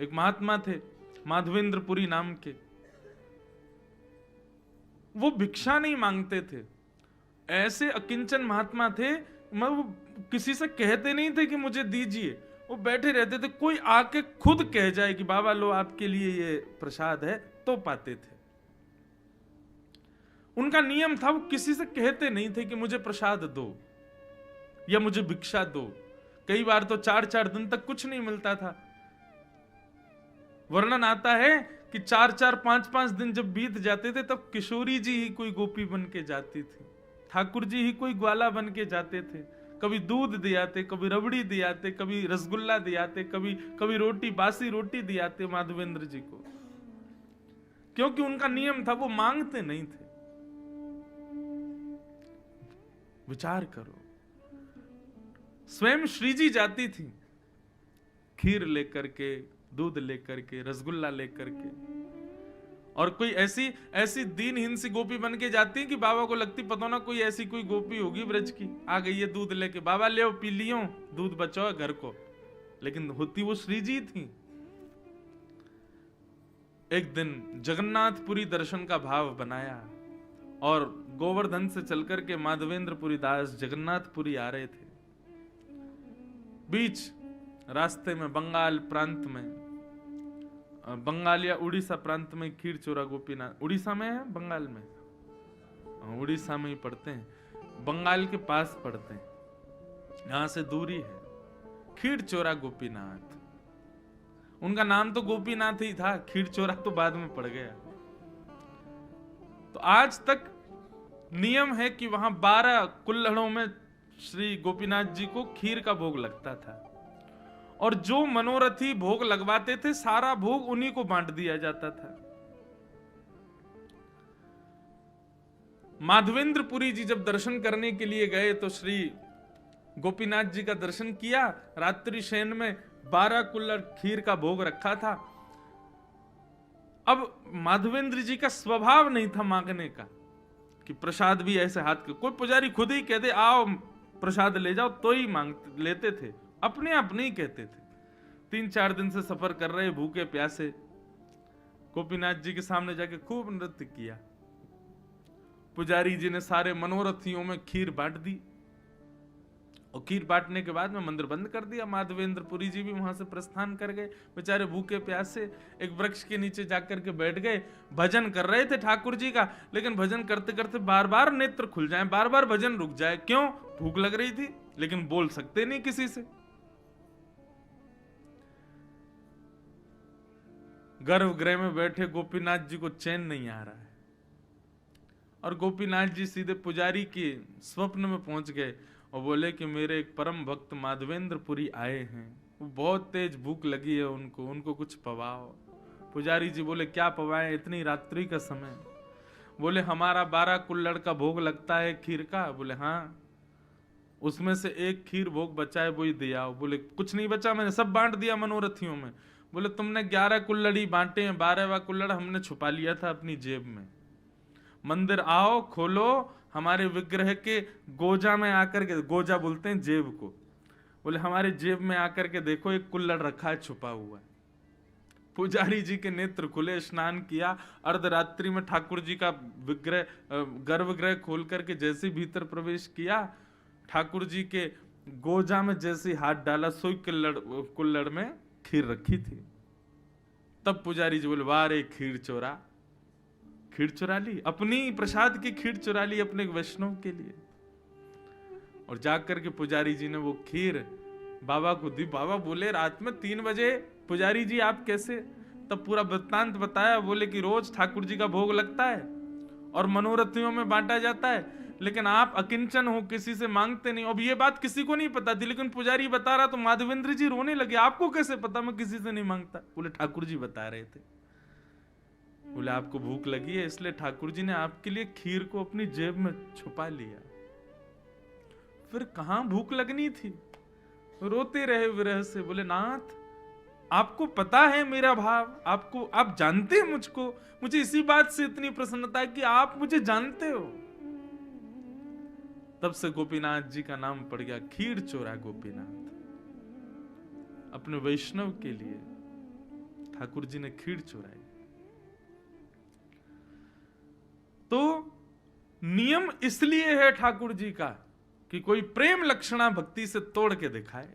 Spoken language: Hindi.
एक महात्मा थे माधवेंद्रपुरी नाम के, वो भिक्षा नहीं मांगते थे, ऐसे अकिंचन महात्मा थे, वो किसी से कहते नहीं थे कि मुझे दीजिए, वो बैठे रहते थे, कोई आके खुद कह जाए कि बाबा लो आपके लिए ये प्रसाद है, तो पाते थे। उनका नियम था, वो किसी से कहते नहीं थे कि मुझे प्रसाद दो या मुझे भिक्षा दो। कई बार तो 4-4 दिन तक कुछ नहीं मिलता था। वर्णन आता है कि 4-4, 5-5 दिन जब बीत जाते थे तब किशोरी जी ही कोई गोपी बन के जाती थी, ठाकुर जी ही कोई ग्वाला बन के जाते थे। कभी दूध दियाते, कभी रबड़ी दियाते, कभी रसगुल्ला दियाते, कभी रोटी, बासी रोटी दियाते माधवेंद्र जी को, क्योंकि उनका नियम था, वो मांगते नहीं थे। विचार करो, स्वयं श्री जी जाती थी खीर लेकर के, दूध लेकर के, रसगुल्ला लेकर के, और कोई ऐसी दीनहीन सी गोपी बन के जाती कि बाबा को लगती पता ना कोई ऐसी कोई गोपी होगी ब्रज की, आ गई है दूध लेके, बाबा ले पी लियो, दूध बचाओ घर को, लेकिन होती वो श्री जी थी। एक दिन जगन्नाथपुरी दर्शन का भाव बनाया और गोवर्धन से चलकर के माधवेंद्रपुरी दास जगन्नाथपुरी आ रहे थे। बीच रास्ते में बंगाल प्रांत में, बंगाल या उड़ीसा प्रांत में खीर चोरा गोपीनाथ, उड़ीसा में है बंगाल में, उड़ीसा में ही पड़ते हैं, बंगाल के पास पड़ते हैं, यहां से दूरी है। खीर चोरा गोपीनाथ, उनका नाम तो गोपीनाथ ही था, खीर चोरा तो बाद में पड़ गया। तो आज तक नियम है कि वहां 12 कुल्हड़ों में श्री गोपीनाथ जी को खीर का भोग लगता था, और जो मनोरथी भोग लगवाते थे सारा भोग उन्हीं को बांट दिया जाता था। माधवेंद्रपुरी जी जब दर्शन करने के लिए गए तो श्री गोपीनाथ जी का दर्शन किया, रात्रि शयन में 12 कुल्हड़ खीर का भोग रखा था। अब माधवेंद्र जी का स्वभाव नहीं था मांगने का कि प्रसाद भी ऐसे हाथ के, कोई पुजारी खुद ही कहते आओ प्रसाद ले जाओ तो ही मांगते लेते थे, अपने आप नहीं कहते थे। 3-4 दिन से सफर कर रहे भूखे प्यासे, गोपीनाथ जी के सामने जाके खूब नृत्य किया। पुजारी जी ने सारे मनोरथियों में खीर बांट दी, और खीर बांटने के बाद में मंदिर बंद कर दिया। माधवेंद्रपुरी जी भी वहां से प्रस्थान कर गए, बेचारे भूखे प्यासे एक वृक्ष के नीचे जाकर के बैठ गए। भजन कर रहे थे ठाकुर जी का, लेकिन भजन करते करते बार बार नेत्र खुल जाए, बार बार भजन रुक जाए। क्यों? भूख लग रही थी, लेकिन बोल सकते नहीं किसी से। गर्भगृह में बैठे गोपीनाथ जी को चैन नहीं आ रहा है, और गोपीनाथ जी सीधे पुजारी के स्वप्न में पहुंच गए और बोले कि मेरे एक परम भक्त माधवेंद्रपुरी आए हैं, वो बहुत तेज भूख लगी है उनको कुछ पवाओ। पुजारी जी बोले क्या पवाएं इतनी रात्रि का समय? बोले हमारा 12 कुल्हड़ का भोग लगता है खीर का। बोले हाँ, उसमें से एक खीर भोग बचा है, वही दे आओ। बोले कुछ नहीं बचा, मैंने सब बांट दिया मनोरथियों में। बोले तुमने 11 कुल्हड़ ही बांटे हैं, 12वां कुल्हड़ हमने छुपा लिया था अपनी जेब में। मंदिर आओ, खोलो, हमारे विग्रह के गोजा में आकर के, गोजा बोलते हैं जेब को, बोले हमारे जेब में आकर के देखो एक कुल्हड़ रखा है छुपा हुआ है। पुजारी जी के नेत्र खुले, स्नान किया, अर्धरात्रि में ठाकुर जी का विग्रह गर्भगृह खोल करके जैसे भीतर प्रवेश किया, ठाकुर जी के गोजा में जैसे हाथ डाला, सोई कुल्हड़ में खीर रखी थी। तब पुजारी जी बोले वाह रे खीर चोरा, खीर चुरा ली, अपनी प्रसाद की खीर चुरा ली अपने वैष्णव के लिए। और जाकर के पुजारी जी ने वो खीर बाबा को दी। बाबा बोले रात में 3 बजे पुजारी जी आप कैसे? तब पूरा वृत्तांत बताया। बोले कि रोज ठाकुर जी का भोग लगता है और मनोरथियों में बांटा जाता है, लेकिन आप अकिंचन हो, किसी से मांगते नहीं। अब ये बात किसी को नहीं पता थी, लेकिन पुजारी बता रहा तो माधवेंद्र जी रोने लगे, आपको कैसे पता मैं किसी से नहीं मांगता? बोले ठाकुर जी बता रहे थे। बोले आपको भूख लगी है इसलिए ठाकुर जी ने आपके लिए खीर को अपनी जेब में छुपा लिया। फिर कहां भूख लगनी थी, रोते रहे विरह से। बोले नाथ आपको पता है मेरा भाव, आप जानते हैं मुझको, मुझे इसी बात से इतनी प्रसन्नता है कि आप मुझे जानते हो। तब से गोपीनाथ जी का नाम पड़ गया खीर चोरा गोपीनाथ। अपने वैष्णव के लिए ठाकुर जी ने खीर चुराई। तो नियम इसलिए है ठाकुर जी का कि कोई प्रेम लक्षणा भक्ति से तोड़ के दिखाए।